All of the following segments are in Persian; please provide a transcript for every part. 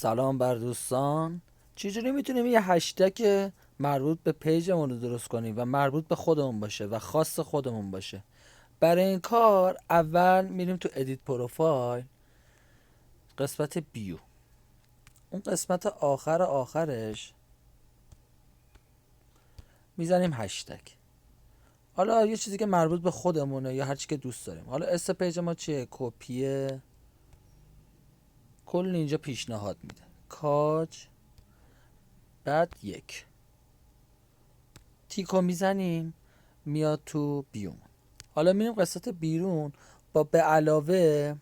سلام بر دوستان. چجوری میتونیم یه هشتگ مربوط به پیجمون رو درست کنیم و مربوط به خودمون باشه و خاص خودمون باشه؟ برای این کار اول میریم تو ادیت پروفایل، قسمت بیو، اون قسمت آخرش میزنیم هشتگ. حالا یه چیزی که مربوط به خودمونه یا هر چی که دوست داریم. حالا اسم پیج ما چیه؟ کپیه. کل اینجا پیشنهاد میده کاج، بعد یک تیکو میزنیم میاد تو بیوم. حالا میریم قسمت بیرون، با به علاوه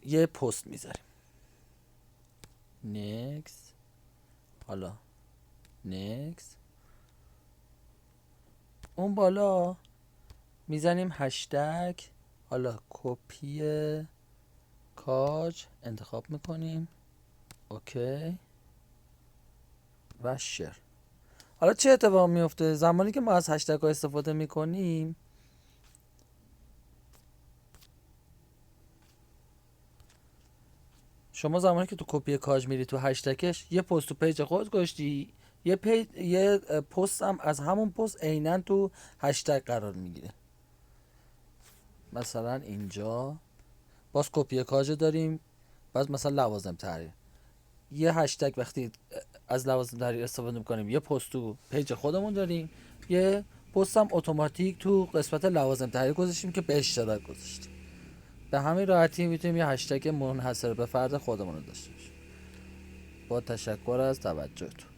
یه پست میذاریم نکس. حالا نکس، اون بالا میزنیم هشتگ. حالا کپی کاج انتخاب میکنیم، اوکی و شیر. حالا چه اتفاق میفته زمانی که ما از هشتگ ها استفاده میکنیم؟ شما زمانی که تو کپی کاج میری تو هشتگش، یه پست تو پیج خود گذاشتی، یه پست هم از همون پست عیناً تو هشتگ قرار میگیره. مثلا اینجا باز کپی کاج داریم، باز مثلا لوازم تحریر، یه هشتگ وقتی از لوازم تحریر استفاده میکنیم یه پست تو پیج خودمون داریم، یه پست هم اتوماتیک تو قسمت لوازم تحریر گذاشتیم که به اشتراک گذاشتیم. به همین راحتی میتونیم یه هشتگ منحصر به فرد خودمون رو داشته باشیم. با تشکر از توجهتون.